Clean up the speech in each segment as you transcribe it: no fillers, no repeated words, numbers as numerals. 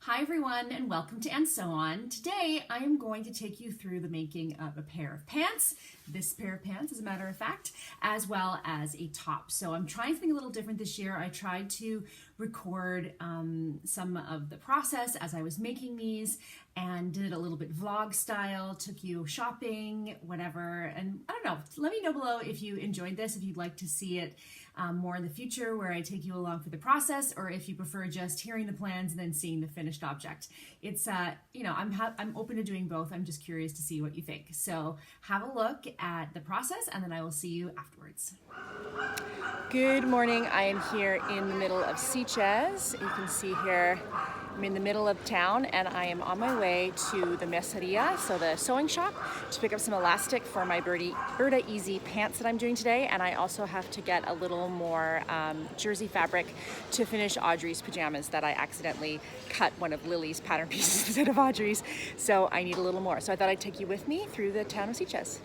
Hi everyone and welcome to And So On. Today I am going to take you through the making of a pair of pants, this pair of pants as a matter of fact, as well as a top. So I'm trying something a little different this year. I tried to record some of the process as I was making these and did it a little bit vlog style, took you shopping, whatever. And I don't know, let me know below if you enjoyed this, if you'd like to see it more in the future where I take you along for the process, or if you prefer just hearing the plans and then seeing the finished object. It's, I'm open to doing both. I'm just curious to see what you think. So have a look at the process and then I will see you afterwards. Good morning. I am here in the middle of Sitges. You can see here I'm in the middle of town and I am on my way to the merceria, so the sewing shop, to pick up some elastic for my Burda Easy pants that I'm doing today. And I also have to get a little more jersey fabric to finish Audrey's pajamas that I accidentally cut one of Lily's pattern pieces instead of Audrey's. So I need a little more. So I thought I'd take you with me through the town of Sitges.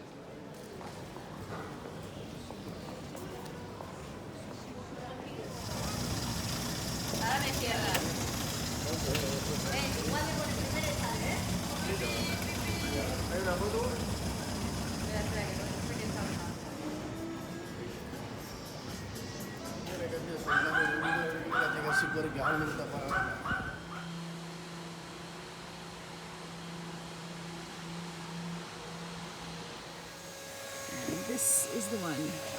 And this is the one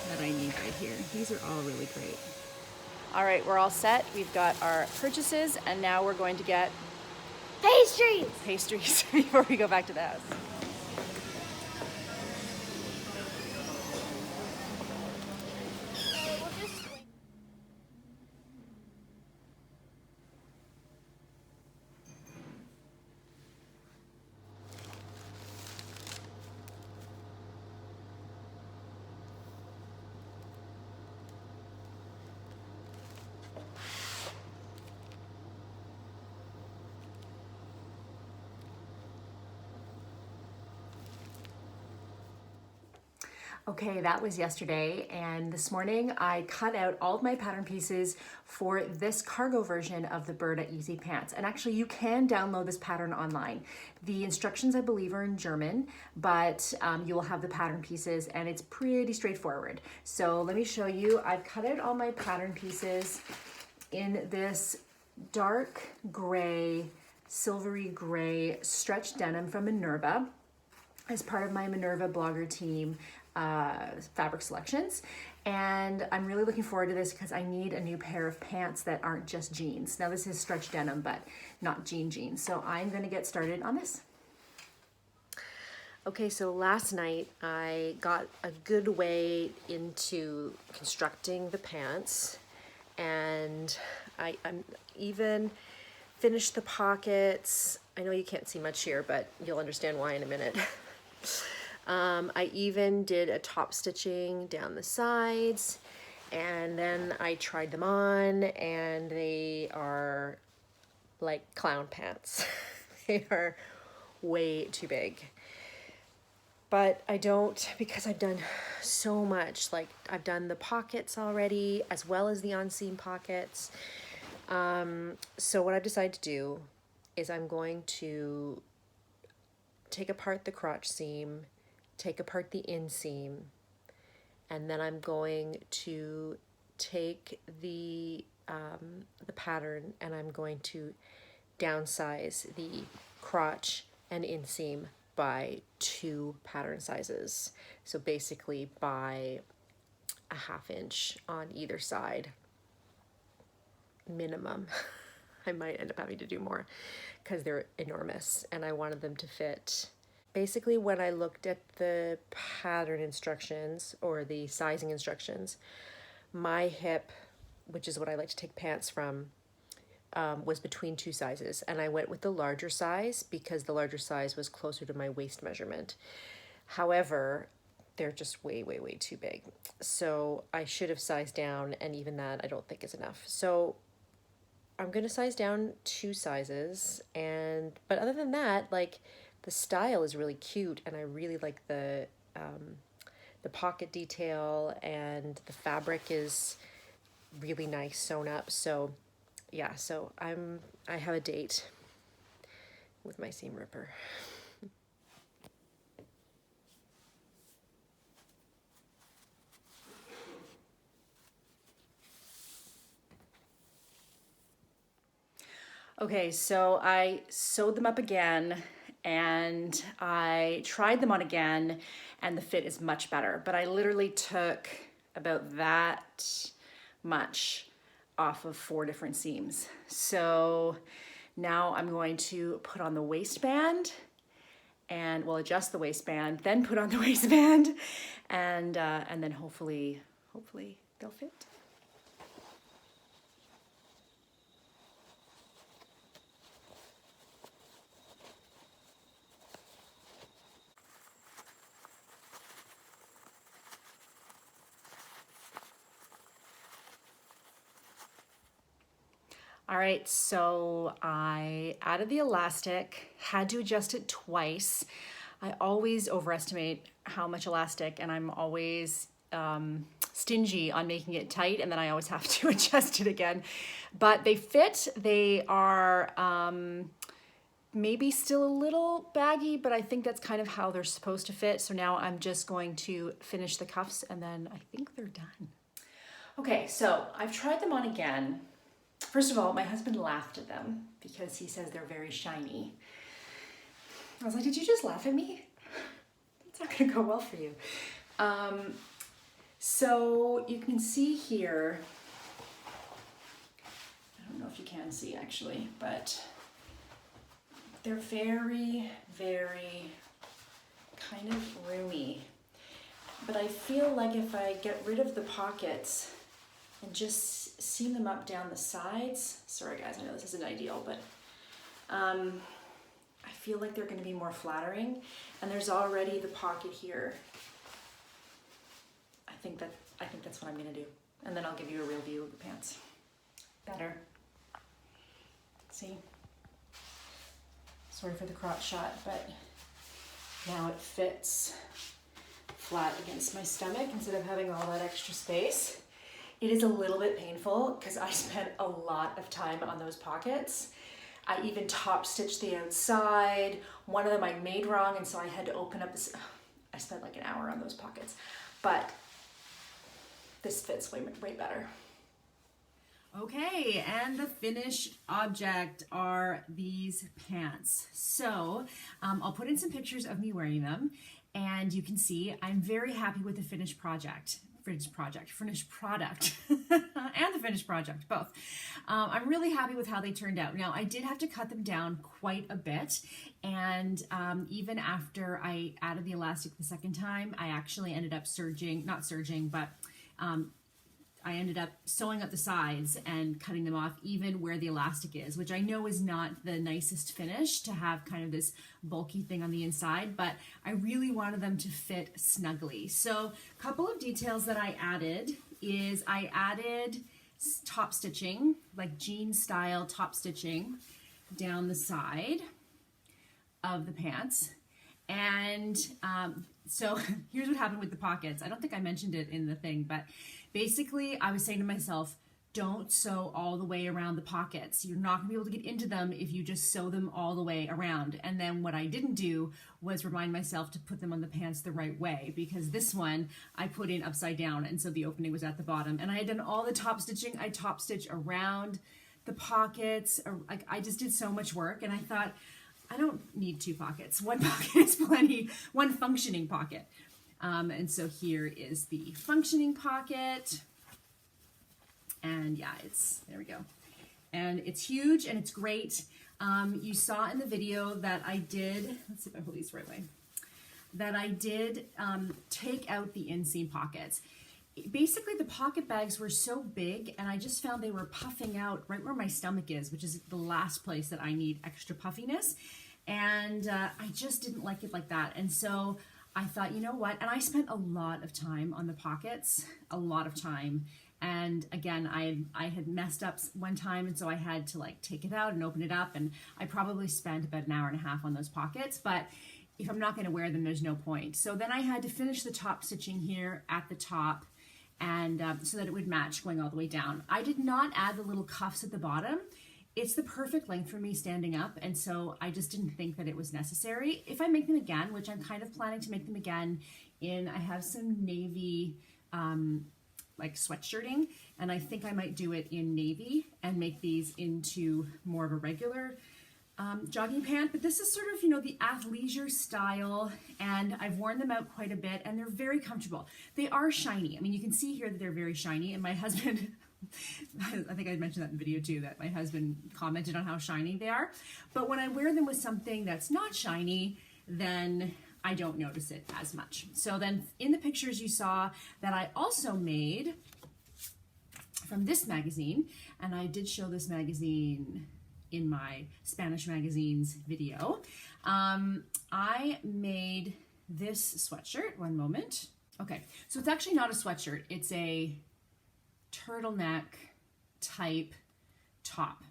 that I need right here. These are all really great. All right, we're all set. We've got our purchases and now we're going to get pastries before we go back to the house. Okay, that was yesterday, and this morning I cut out all of my pattern pieces for this cargo version of the Burda Easy Pants. And actually you can download this pattern online. The instructions I believe are in German, but you will have the pattern pieces and it's pretty straightforward. So let me show you. I've cut out all my pattern pieces in this dark gray, silvery gray stretch denim from Minerva as part of my Minerva blogger team fabric selections. And I'm really looking forward to this because I need a new pair of pants that aren't just jeans. Now this is stretch denim, but not jeans. So I'm gonna get started on this. Okay, so last night I got a good way into constructing the pants, and I'm even finished the pockets. I know you can't see much here, but you'll understand why in a minute. I even did a top stitching down the sides, and then I tried them on and they are like clown pants. They are way too big. But I don't, because I've done so much, like I've done the pockets already as well as the on-seam pockets. So what I've decided to do is I'm going to take apart the crotch seam, take apart the inseam, and then I'm going to take the pattern and I'm going to downsize the crotch and inseam by 2 pattern sizes. So basically by a 1/2 inch on either side, minimum. I might end up having to do more because they're enormous and I wanted them to fit. Basically, when I looked at the pattern instructions or the sizing instructions, my hip, which is what I like to take pants from, was between 2 sizes, and I went with the larger size because the larger size was closer to my waist measurement. However, they're just way too big. So I should have sized down, and even that I don't think is enough. So I'm gonna size down 2 sizes, but other than that, like, the style is really cute and I really like the pocket detail, and the fabric is really nice sewn up. So yeah, so I have a date with my seam ripper. Okay, so I sewed them up again and I tried them on again and the fit is much better, but I literally took about that much off of 4 different seams. So now I'm going to put on the waistband and we'll adjust the waistband, then put on the waistband and then hopefully they'll fit. All right, so I added the elastic, had to adjust it twice. I always overestimate how much elastic and I'm always stingy on making it tight and then I always have to adjust it again. But they fit, they are maybe still a little baggy, but I think that's kind of how they're supposed to fit. So now I'm just going to finish the cuffs and then I think they're done. Okay, so I've tried them on again. First of all, my husband laughed at them because he says they're very shiny. I was like, did you just laugh at me? It's not gonna go well for you. So you can see here, I don't know if you can see actually, but they're very, very kind of roomy. But I feel like if I get rid of the pockets and just seam them up down the sides. Sorry guys, I know this isn't ideal, but I feel like they're gonna be more flattering. And there's already the pocket here. I think that's what I'm gonna do. And then I'll give you a real view of the pants. Better. See? Sorry for the crotch shot, but now it fits flat against my stomach instead of having all that extra space. It is a little bit painful because I spent a lot of time on those pockets. I even top stitched the outside. One of them I made wrong and so I had to open up this. I spent like an hour on those pockets, but this fits way better. Okay, and the finished object are these pants. So I'll put in some pictures of me wearing them and you can see I'm very happy with the finished product, and the finished project, both. I'm really happy with how they turned out. Now, I did have to cut them down quite a bit, and even after I added the elastic the second time, I actually ended up I ended up sewing up the sides and cutting them off even where the elastic is, which I know is not the nicest finish to have kind of this bulky thing on the inside, but I really wanted them to fit snugly. So a couple of details that I added is I added top stitching, like jean style top stitching down the side of the pants. And so here's what happened with the pockets. I don't think I mentioned it in the thing, but basically I was saying to myself, don't sew all the way around the pockets. You're not gonna be able to get into them if you just sew them all the way around. And then what I didn't do was remind myself to put them on the pants the right way, because this one I put in upside down and so the opening was at the bottom. And I had done all the top stitching. I top stitched around the pockets. I just did so much work and I thought, I don't need 2 pockets. 1 pocket is plenty, 1 functioning pocket. And so here is the functioning pocket. And yeah, there we go. And it's huge and it's great. You saw in the video that I did, let's see if I hold these the right way, that I did take out the inseam pockets. Basically the pocket bags were so big and I just found they were puffing out right where my stomach is, which is the last place that I need extra puffiness. And I just didn't like it like that. And so I thought, you know what? And I spent a lot of time on the pockets, a lot of time. And again, I had messed up one time and so I had to like take it out and open it up. And I probably spent about an hour and a half on those pockets, but if I'm not gonna wear them, there's no point. So then I had to finish the top stitching here at the top and so that it would match going all the way down. I did not add the little cuffs at the bottom. it's the perfect length for me standing up, and so I just didn't think that it was necessary. If I make them again, which I'm kind of planning to make them again I have some navy like sweatshirting, and I think I might do it in navy and make these into more of a regular jogging pant. But this is sort of, you know, the athleisure style, and I've worn them out quite a bit, and they're very comfortable. They are shiny. I mean, you can see here that they're very shiny, and my husband, I think I mentioned that in the video too, that my husband commented on how shiny they are. But when I wear them with something that's not shiny, then I don't notice it as much. So then in the pictures you saw that I also made from this magazine, and I did show this magazine in my Spanish magazines video. I made this sweatshirt, one moment. Okay, so it's actually not a sweatshirt, it's a turtleneck type top.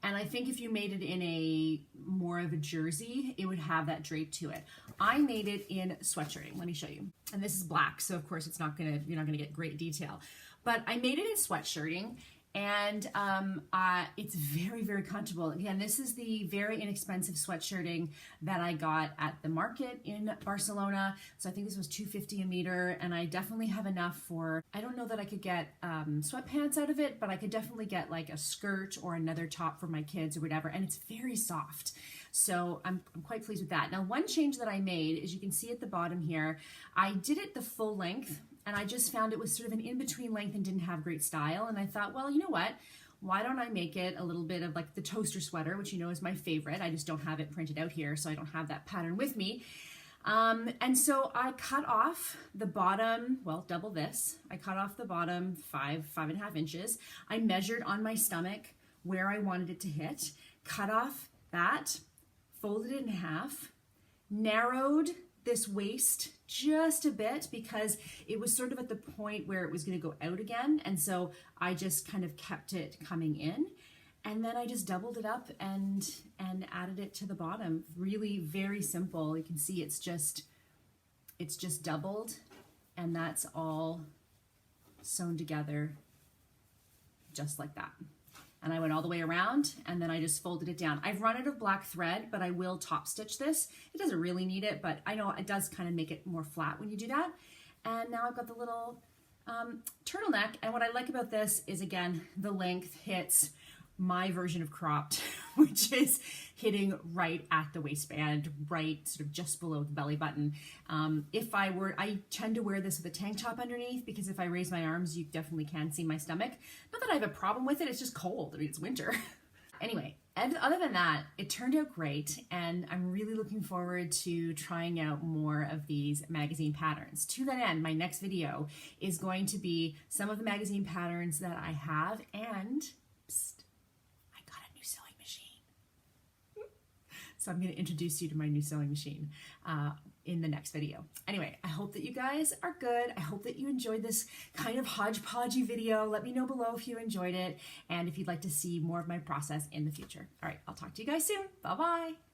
And I think if you made it in a more of a jersey, it would have that drape to it. I made it in sweatshirting. Let me show you. And this is black, so of course you're not gonna get great detail. But I made it in sweatshirting, and it's very, very comfortable. Again, this is the very inexpensive sweatshirting that I got at the market in Barcelona. So I think this was $2.50 a meter, and I definitely have enough for, I don't know that I could get sweatpants out of it, but I could definitely get like a skirt or another top for my kids or whatever, and it's very soft. So I'm quite pleased with that. Now, one change that I made, as you can see at the bottom here, I did it the full length, and I just found it was sort of an in-between length and didn't have great style. And I thought, well, you know what? Why don't I make it a little bit of like the toaster sweater, which you know is my favorite. I just don't have it printed out here, so I don't have that pattern with me. And so I cut off the bottom, well, double this. I cut off the bottom 5.5 inches. I measured on my stomach where I wanted it to hit, cut off that, folded it in half, narrowed this waist just a bit because it was sort of at the point where it was going to go out again, and so I just kind of kept it coming in, and then I just doubled it up and added it to the bottom. Really very simple. You can see it's just doubled, and that's all sewn together just like that. And I went all the way around, and then I just folded it down. I've run out of black thread, but I will top stitch this. It doesn't really need it, but I know it does kind of make it more flat when you do that. And now I've got the little turtleneck, and what I like about this is, again, the length hits my version of cropped, which is hitting right at the waistband, right sort of just below the belly button. I tend to wear this with a tank top underneath, because if I raise my arms, you definitely can see my stomach. Not that I have a problem with it, it's just cold. I mean, it's winter. Anyway, and other than that, it turned out great, and I'm really looking forward to trying out more of these magazine patterns. To that end, my next video is going to be some of the magazine patterns that I have, and psst, sewing machine. So I'm going to introduce you to my new sewing machine in the next video. Anyway, I hope that you guys are good. I hope that you enjoyed this kind of hodgepodgey video. Let me know below if you enjoyed it, and if you'd like to see more of my process in the future. All right, I'll talk to you guys soon. Bye-bye.